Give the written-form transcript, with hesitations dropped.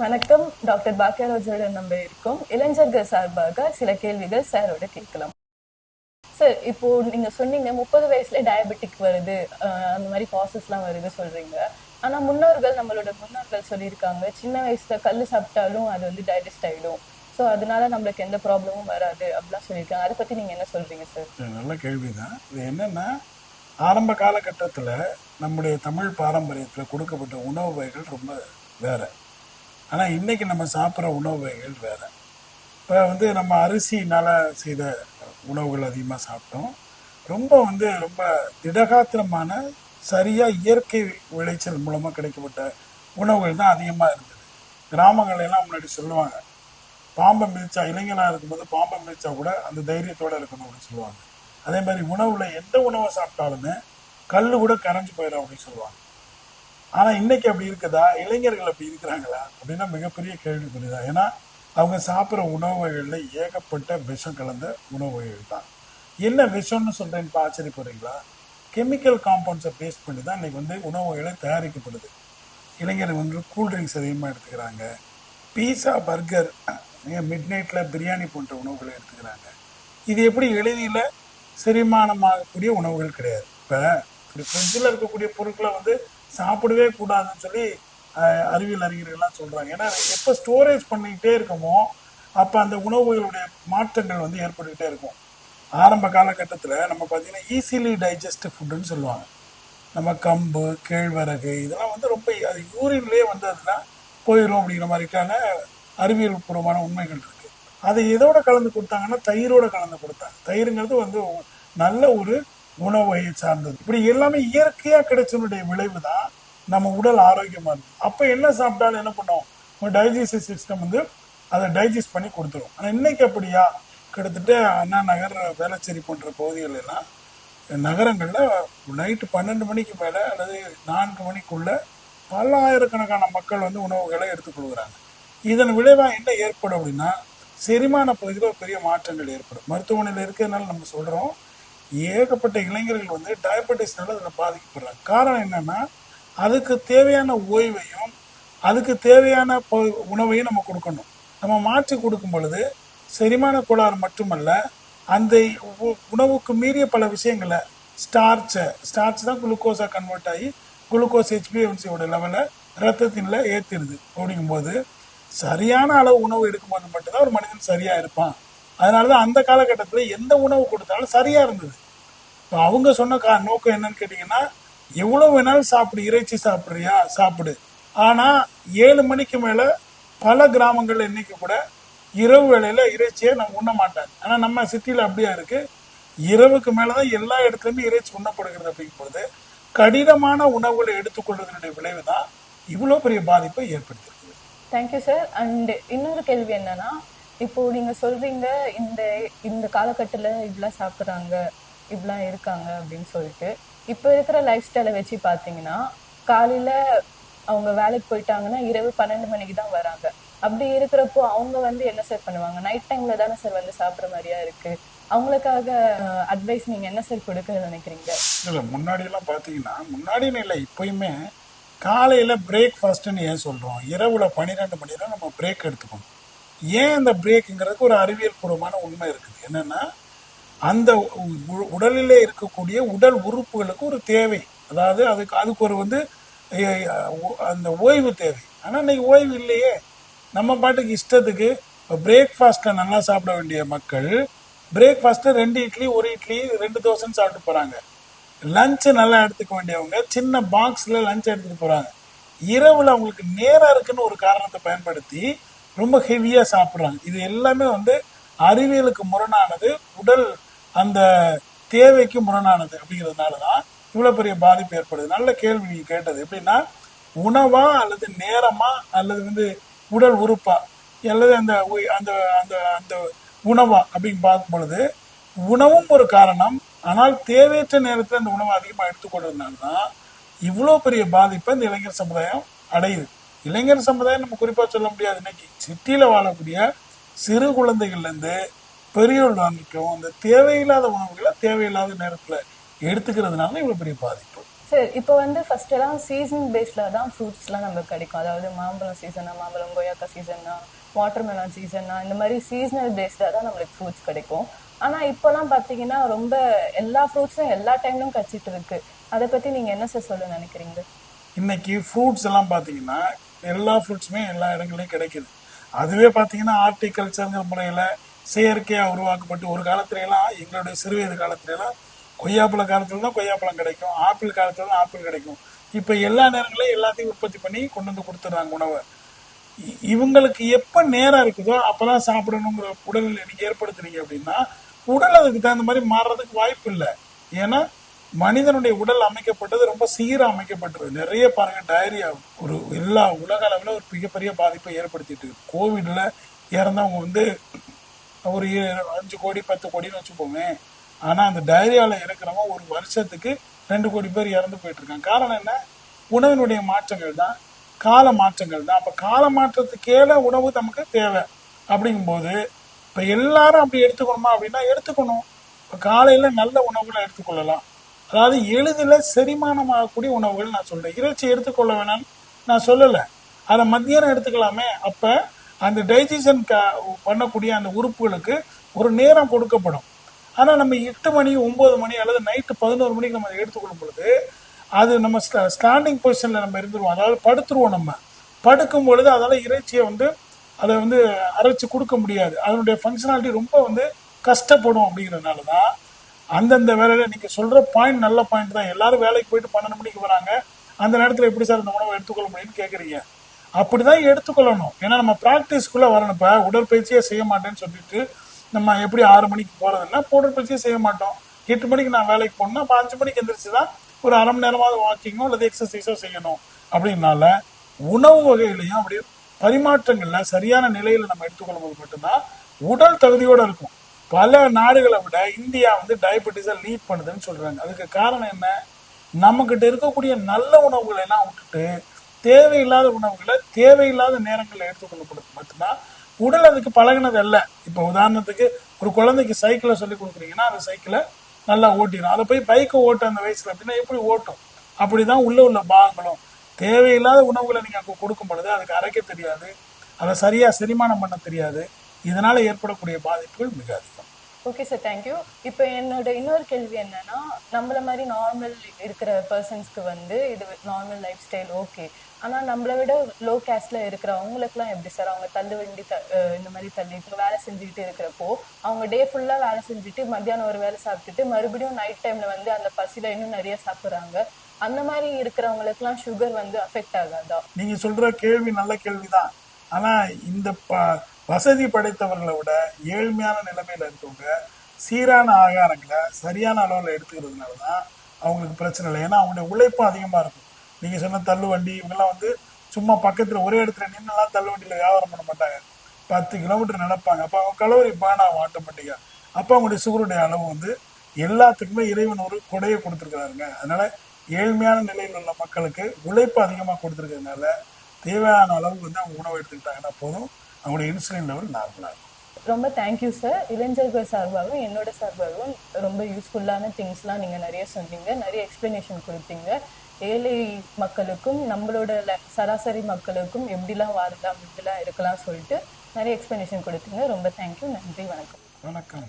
வணக்கம். டாக்டர் பாக்கியராஜோட நம்ம இருக்கோம். இளைஞர்கள் சார்பாக சில கேள்விகள் சாரோட கேட்கலாம். சார், இப்போ நீங்க சொன்னீங்க 30 வயசுல டயபெட்டிக் வருது, அந்த மாதிரி காசஸ்லாம் வருது சொல்றீங்க. ஆனா நம்மளோட முன்னோர்கள் சொல்லியிருக்காங்க, சின்ன வயசுல கல் சாப்பிட்டாலும் அது வந்து டைஜஸ்ட் ஆயிடும், ஸோ அதனால நம்மளுக்கு எந்த ப்ராப்ளமும் வராது அப்படிலாம் சொல்லியிருக்காங்க. அதை பத்தி நீங்க என்ன சொல்றீங்க சார்? நல்ல கேள்விதான். இது என்னன்னா, ஆரம்ப காலகட்டத்தில் நம்முடைய தமிழ் பாரம்பரியத்தில் கொடுக்கப்பட்ட உணவு வகைகள் ரொம்ப வேற. ஆனால் இன்னைக்கு நம்ம சாப்பிட்ற உணவு வகைகள் வேற. இப்போ வந்து நம்ம அரிசினால் செய்த உணவுகள் அதிகமாக சாப்பிட்டோம். ரொம்ப திடகாத்திரமான சரியாக இயற்கை விளைச்சல் மூலமாக கிடைக்கப்பட்ட உணவுகள் தான் அதிகமாக இருந்தது. கிராமங்களெல்லாம் முன்னாடி சொல்லுவாங்க, பாம்பை மிதிச்சா, இளைஞனாக இருக்கும்போது பாம்பை மிதிச்சா கூட அந்த தைரியத்தோடு இருக்கணும் அப்படின்னு சொல்லுவாங்க. அதே மாதிரி உணவில் எந்த உணவை சாப்பிட்டாலுமே கல் கூட கரைஞ்சு போயிடும் அப்படின்னு சொல்லுவாங்க. ஆனால் இன்னைக்கு அப்படி இருக்குதா? இளைஞர்கள் அப்படி இருக்கிறாங்களா அப்படின்னா மிகப்பெரிய கேள்விக்குறிதான். ஏன்னா அவங்க சாப்பிட்ற உணவு வகைகளில் ஏகப்பட்ட விஷம் கலந்த உணவு வகைகள் தான். என்ன விஷம்னு சொல்கிறேன்னு ஆச்சரியப்படுறீங்களா? கெமிக்கல் காம்பவுண்ட்ஸை பேஸ் பண்ணி தான் இன்னைக்கு வந்து உணவு வகைகளை தயாரிக்கப்படுது. இளைஞர்கள் வந்து கூல்ட்ரிங்க்ஸ் அதிகமாக எடுத்துக்கிறாங்க, பீஸா, பர்கர், மிட் நைட்டில் பிரியாணி போன்ற உணவுகளை எடுத்துக்கிறாங்க. இது எப்படி எளிதில் செரிமானமாகக்கூடிய உணவுகள் கிடையாது. இப்போ இப்படி ஃப்ரிட்ஜில் இருக்கக்கூடிய பொருட்களை வந்து சாப்பிடவே கூடாதுன்னு சொல்லி அறிவியல் அறிஞர்கள்லாம் சொல்கிறாங்க. ஏன்னா எப்போ ஸ்டோரேஜ் பண்ணிக்கிட்டே இருக்கமோ அப்போ அந்த உணவுகளுடைய மாற்றங்கள் வந்து ஏற்பட்டுக்கிட்டே இருக்கும். ஆரம்ப காலகட்டத்தில் நம்ம பார்த்தீங்கன்னா ஈஸிலி டைஜஸ்ட் ஃபுட்டுன்னு சொல்லுவாங்க. நம்ம கம்பு, கேழ்வரகு இதெல்லாம் வந்து ரொம்ப அது யூரின்லேயே வந்து அதெல்லாம் போயிடும் அப்படிங்கிற மாதிரிக்கான அறிவியல் பூர்வமான உண்மைகள் இருக்குது. அதை எதோட கலந்து கொடுத்தாங்கன்னா தயிரோட கலந்து கொடுத்தாங்க. தயிருங்கிறது வந்து நல்ல ஒரு உணவு வகையை சார்ந்தது. இப்படி எல்லாமே இயற்கையாக கிடைச்சனுடைய விளைவு தான் நம்ம உடல் ஆரோக்கியமாக இருக்கும். அப்போ என்ன சாப்பிட்டாலும் என்ன பண்ணோம், டைஜஸ்டிவ் சிஸ்டம் வந்து அதை டைஜஸ்ட் பண்ணி கொடுத்துரும். ஆனால் இன்னைக்கு அப்படியா? கிட்டத்தட்ட அண்ணா நகர், வேளச்சேரி போன்ற பகுதிகள் எல்லாம் நகரங்களில் நைட்டு 12 மணிக்கு மேலே அல்லது 4 மணிக்குள்ள பல ஆயிரக்கணக்கான மக்கள் வந்து உணவுகளை எடுத்துக்கொள்கிறாங்க. இதன் விளைவாக என்ன ஏற்படும் அப்படின்னா செரிமான பகுதியில் ஒரு பெரிய மாற்றங்கள் ஏற்படும். மருத்துவமனையில் இருக்கிறதுனால நம்ம சொல்கிறோம், ஏகப்பட்ட இளைஞர்கள் வந்து டயபெட்டிஸ்னால அதில் பாதிக்கப்படுறாங்க. காரணம் என்னன்னா அதுக்கு தேவையான ஓய்வையும் அதுக்கு தேவையான உணவையும் நம்ம கொடுக்கணும். நம்ம மாற்றி கொடுக்கும் பொழுது செரிமான கோளாறு மட்டுமல்ல, அந்த உணவுக்கு மீறிய பல விஷயங்களை ஸ்டார்ச் தான் குளுக்கோஸாக கன்வெர்ட் ஆகி குளுக்கோஸ் HbA1cயோட லெவலை ரத்தத்தின்ல ஏற்றிடுது. அப்படிங்கும்போது சரியான அளவு உணவு எடுக்கும்போது மட்டும்தான் ஒரு மனிதன் சரியா இருப்பான். அதனால தான் அந்த காலகட்டத்தில் எந்த உணவு கொடுத்தாலும் சரியா இருந்தது. இப்போ அவங்க சொன்ன நோக்கம் என்னன்னு கேட்டிங்கன்னா, எவ்வளோ வேணாலும் சாப்பிடு, இறைச்சி சாப்பிட்றியா சாப்பிடு, ஆனால் 7 மணிக்கு மேலே பல கிராமங்கள்ல இன்னைக்கு கூட இரவு வேளையில் இறைச்சியை நம்ம உண்ண மாட்டாங்க. ஆனால் நம்ம சிட்டியில் அப்படியா இருக்கு, இரவுக்கு மேலே தான் எல்லா இடத்துலையுமே இறைச்சி உண்ணப்படுகிறது. அப்படிங்கும்போது கடினமான உணவுகளை எடுத்துக்கொள்வதனுடைய விளைவு தான் இவ்வளோ பெரிய பாதிப்பை ஏற்படுத்திருக்கு. Thank you sir. அண்ட் இன்னொரு கேள்வி என்னன்னா, இப்போ நீங்க சொல்றீங்க இந்த இந்த காலகட்டத்தில் இப்படிலாம் சாப்பிட்றாங்க, இப்படிலாம் இருக்காங்க அப்படின்னு சொல்லிட்டு, இப்போ இருக்கிற லைஃப் ஸ்டைலை வச்சு பார்த்தீங்கன்னா காலையில் அவங்க வேலைக்கு போயிட்டாங்கன்னா இரவு 12 மணிக்கு தான் வராங்க. அப்படி இருக்கிறப்போ அவங்க வந்து என்ன சார் பண்ணுவாங்க? நைட் டைம்ல தானே சார் வந்து சாப்பிட்ற மாதிரியா இருக்கு. அவங்களுக்காக அட்வைஸ் நீங்க என்ன சார் கொடுக்க நினைக்கிறீங்க? இல்லை, முன்னாடியெல்லாம் பார்த்தீங்கன்னா, முன்னாடின்னு இல்லை இப்பயுமே காலையில் பிரேக்ஃபாஸ்ட்டுன்னு ஏன் சொல்கிறோம்? இரவுல 12 மணி நேரம் நம்ம பிரேக் எடுத்துக்கணும். ஏன் இந்த பிரேக்குங்கிறதுக்கு ஒரு அறிவியல் பூர்வமான உண்மை இருக்குது. என்னென்னா அந்த உடலிலே இருக்கக்கூடிய உடல் உறுப்புகளுக்கு ஒரு தேவை, அதாவது அதுக்கு ஒரு வந்து அந்த ஓய்வு தேவை. ஆனால் இன்னைக்கு ஓய்வு இல்லையே. நம்ம பாட்டுக்கு இஷ்டத்துக்கு பிரேக்ஃபாஸ்ட்டில் நல்லா சாப்பிட வேண்டிய மக்கள் பிரேக்ஃபாஸ்ட்டில் 2 இட்லி, 1 இட்லி, 2 தோசைன்னு சாப்பிட்டு போகிறாங்க. லஞ்சு நல்லா எடுத்துக்க வேண்டியவங்க சின்ன பாக்ஸில் லஞ்ச் எடுத்துகிட்டு போகிறாங்க. இரவில் அவங்களுக்கு நேரம் இருக்குன்னு ஒரு காரணத்தை பயன்படுத்தி ரொம்ப ஹெவியாக சாப்பிட்றாங்க. இது எல்லாமே வந்து அறிவியலுக்கு முரணானது, உடல் அந்த தேவைக்கு முரணானது. அப்படிங்கிறதுனால தான் இவ்வளோ பெரிய பாதிப்பு ஏற்படுது. நல்ல கேள்வி நீங்கள் கேட்டது. எப்படின்னா உணவா அல்லது நேரமா அல்லது வந்து உடல் உறுப்பா அல்லது அந்த அந்த அந்த அந்த உணவா அப்படின்னு பார்க்கும் பொழுது உணவும் ஒரு காரணம். ஆனால் தேவையற்ற நேரத்தில் அந்த உணவை அதிகமாக எடுத்துக்கொள்றதுனால தான் இவ்வளோ பெரிய பாதிப்பை இந்த இளைஞர் சமுதாயம் அடையுது. இளைஞர் சமுதாயம் நம்ம குறிப்பாக சொல்ல முடியாது. இன்னைக்கு சிட்டியில் வாழக்கூடிய சிறு குழந்தைகள்லேருந்து பெரியவர்கள் வரைக்கும் அந்த தேவையில்லாத உணவுகளை தேவையில்லாத நேரத்தில் எடுத்துக்கிறதுனால இவ்வளோ பெரிய பாதிப்பு. சரி, இப்போ வந்து ஃபர்ஸ்ட் எல்லாம் சீசன் பேஸ்ல தான் ஃப்ரூட்ஸ்லாம் நமக்கு கிடைக்கும். அதாவது மாம்பழம் சீசனா மாம்பழம், கொய்யாக்கா சீசனா வாட்டர்மெலன் சீசனா, இந்த மாதிரி சீசனல் பேஸ்டா தான் நம்மளுக்கு ஃப்ரூட்ஸ் கிடைக்கும். ஆனா இப்போலாம் பாத்தீங்கன்னா ரொம்ப எல்லா ஃப்ரூட்ஸும் எல்லா டைம்லயும் கிடைச்சிட்டு இருக்கு. அதை பத்தி நீங்க என்ன சார் சொல்ல நினைக்கிறீங்க? இன்னைக்கு ஃப்ரூட்ஸ் எல்லாம் பார்த்தீங்கன்னா எல்லா ஃப்ரூட்ஸுமே எல்லா இடங்களையும் கிடைக்குது. அதுவே பார்த்தீங்கன்னா ஹார்டிகல்ச்சருங்கிற முறையில் செயற்கையாக உருவாக்கப்பட்டு ஒரு காலத்துல எல்லாம் எங்களுடைய சிறுவயது காலத்துல எல்லாம் கொய்யாப்பழ காலத்துல தான் கொய்யாப்பழம் கிடைக்கும், ஆப்பிள் காலத்துல தான் ஆப்பிள் கிடைக்கும். இப்போ எல்லா நேரங்களையும் எல்லாத்தையும் உற்பத்தி பண்ணி கொண்டு வந்து கொடுத்துட்றாங்க உணவை. இவங்களுக்கு எப்ப நேரம் இருக்குதோ அப்பதான் சாப்பிடணுங்கிற உடல்நிலை நீங்க ஏற்படுத்துறீங்க அப்படின்னா உடல் அதுக்கு தகுந்த மாதிரி மாறுறதுக்கு வாய்ப்பு இல்லை. ஏன்னா மனிதனுடைய உடல் அமைக்கப்பட்டது ரொம்ப சீரா அமைக்கப்பட்டது. நிறைய பாருங்க டயரியா ஒரு எல்லா உலக அளவில் ஒரு மிகப்பெரிய பாதிப்பை ஏற்படுத்திட்டு இருக்கு. கோவிட்ல இறந்தவங்க வந்து ஒரு 5 கோடி 10 கோடின்னு வச்சுப்போமே. ஆனா அந்த டயரியால இறக்குறவங்க ஒரு வருஷத்துக்கு 2 கோடி பேர் இறந்து போயிட்டு இருக்காங்க. காரணம் என்ன? உணவினுடைய மாற்றங்கள் தான், கால மாற்றங்கள் தான். அப்ப கால மாற்றத்துக்கேல உணவு நமக்கு தேவை. அப்படிங்கும்போது இப்ப எல்லாரும் அப்படி எடுத்துக்கணுமா அப்படின்னா எடுத்துக்கணும். இப்ப காலையில நல்ல உணவுகளை எடுத்துக்கொள்ளலாம். அதாவது எளிதில் செரிமானமாகக்கூடிய உணவுகள் நான் சொல்றேன். இறைச்சி எடுத்துக்கொள்ள வேணாம்னு நான் சொல்லல. அதை மத்தியானம் எடுத்துக்கலாமே. அப்ப அந்த டைஜஷன் பண்ணக்கூடிய அந்த உறுப்புகளுக்கு ஒரு நேரம் கொடுக்கப்படும். ஆனா நம்ம 8 மணி 9 மணி அல்லது நைட்டு 11 மணிக்கு நம்ம எடுத்துக்கொள்ளும் பொழுது அது நம்ம ஸ்டாண்டிங் பொசிஷன்ல நம்ம இருந்துருவோம். அதாவது படுத்துருவோம். நம்ம படுக்கும் பொழுது அதால இறைச்சியை வந்து அதை வந்து அரைச்சு கொடுக்க முடியாது. அதனுடைய ஃபங்க்ஷனாலிட்டி ரொம்ப வந்து கஷ்டப்படும். அப்படிங்கிறதுனால தான் அந்தந்த வேலையில நீங்க சொல்ற பாயிண்ட் நல்ல பாயிண்ட் தான். எல்லாரும் வேலைக்கு போயிட்டு 12 மணிக்கு வராங்க. அந்த நேரத்தில் எப்படி சார் இந்த உணவை எடுத்துக்கொள்ள முடியும்னு கேட்குறீங்க. அப்படிதான் எடுத்துக்கொள்ளணும். ஏன்னா நம்ம ப்ராக்டிஸ்க்குள்ள வரணும். இப்போ உடற்பயிற்சியே செய்ய மாட்டேன்னு சொல்லிட்டு நம்ம எப்படி 6 மணிக்கு போறதுன்னா உடற்பயிற்சியே செய்ய மாட்டோம். 8 மணிக்கு நான் வேலைக்கு போகணும்னா அப்போ 5 மணிக்கு எந்திரிச்சு தான் ஒரு அரை மணி நேரமாவது வாக்கிங்கோ அல்லது எக்ஸசைஸோ செய்யணும். அப்படின்னால உணவு வகைகளையும் அப்படி பரிமாற்றங்கள்ல சரியான நிலையில நம்ம எடுத்துக்கொள்ளும் போது மட்டும்தான் உடல் தகுதியோட இருக்கும். பல நாடுகளை விட இந்தியா வந்து டயபெட்டிஸை லீட் பண்ணுதுன்னு சொல்றாங்க. அதுக்கு காரணம் என்ன? நம்ம கிட்ட இருக்கக்கூடிய நல்ல உணவுகளை எல்லாம் விட்டுட்டு தேவையில்லாத உணவுகளை தேவையில்லாத நேரங்களில் எடுத்துக்கொள்ளப்படுது மட்டும்தான் உடல் அதுக்கு பழகினது அல்ல. இப்போ உதாரணத்துக்கு ஒரு குழந்தைக்கு சைக்கிளை சொல்லி கொடுக்குறீங்கன்னா அந்த சைக்கிளை நல்லா ஓட்டிடும். அதை போய் பைக்கை ஓட்ட அந்த வயசுல அப்படின்னா எப்படி ஓட்டும்? அப்படிதான் உள்ள பாகங்களும் தேவையில்லாத உணவுகளை நீங்க கொடுக்கும் பொழுது அதுக்கு அரைக்க தெரியாது, அதை சரியா செரிமானம் பண்ண தெரியாது. இதனால ஏற்படக்கூடிய பாதிப்புகள் மிக அதிகம். Okay sir, thank you. இப்போ என்னோட இன்னொரு கேள்வி என்னன்னா, நம்மள மாதிரி நார்மல் இருக்கிற பர்சன்ஸ்க்கு வந்து இது நார்மல் லைஃப் ஸ்டைல் ஓகே. ஆனால் நம்மளை விட லோ கேஸ்ட்ல இருக்கிறவங்களுக்குலாம் எப்படி சார்? அவங்க தள்ளு வண்டி இந்த மாதிரி தள்ளிட்டு வேலை செஞ்சுக்கிட்டு இருக்கிறப்போ அவங்க டே ஃபுல்லாக வேலை செஞ்சுட்டு மத்தியானம் ஒரு வேலை சாப்பிட்டுட்டு மறுபடியும் நைட் டைம்ல வந்து அந்த பசியில இன்னும் நிறைய சாப்பிட்றாங்க. அந்த மாதிரி இருக்கிறவங்களுக்குலாம் சுகர் வந்து அஃபெக்ட் ஆகாதா? நீங்க சொல்ற கேள்வி நல்ல கேள்விதான். ஆனா இந்த வசதி படைத்தவர்களை விட ஏழ்மையான நிலைமையில இருக்கவங்க சீரான ஆகாரங்களை சரியான அளவில் எடுத்துக்கிறதுனால தான் அவங்களுக்கு பிரச்சனை இல்லை. ஏன்னா அவங்களுடைய உழைப்பும் அதிகமாக இருக்கும். நீங்க சொன்ன தள்ளு வண்டி இவங்கெல்லாம் வந்து சும்மா பக்கத்தில் ஒரே இடத்துல நின்றுலாம் தள்ளு வண்டியில் வியாபாரம் பண்ண மாட்டாங்க. 10 கிலோமீட்டர் நடப்பாங்க. அப்போ அவங்க கலோரி பேர்ன் ஆகும் ஆட்டோமேட்டிக்காக. அப்போ அவங்களுடைய சுகருடைய அளவு வந்து எல்லாத்துக்குமே இறைவன் ஒரு கொடையை கொடுத்துருக்காருங்க. அதனால ஏழ்மையான நிலையில் உள்ள மக்களுக்கு உழைப்பு அதிகமாக கொடுத்துருக்கிறதுனால தேவையான அளவு வந்து அவங்க உணவு எடுத்துக்கிட்டாங்கன்னா போதும், அவங்களுடைய இன்சுலின் லெவல் நார்மலாக இருக்கும். ரொம்ப தேங்க்யூ சார். இளைஞர்கள் சார்பாகவும் என்னோட சார்பாகவும் ரொம்ப யூஸ்ஃபுல்லான திங்ஸ்லாம் நீங்கள் நிறைய சொன்னீங்க, நிறைய எக்ஸ்பிளனேஷன் கொடுத்தீங்க. ஏழை மக்களுக்கும் நம்மளோட சராசரி மக்களுக்கும் எப்படிலாம் வாழலாம், எப்படிலாம் இருக்கலாம் சொல்லிட்டு நிறைய எக்ஸ்பிளனேஷன் கொடுத்தீங்க. ரொம்ப தேங்க்யூ. நன்றி. வணக்கம். வணக்கம்.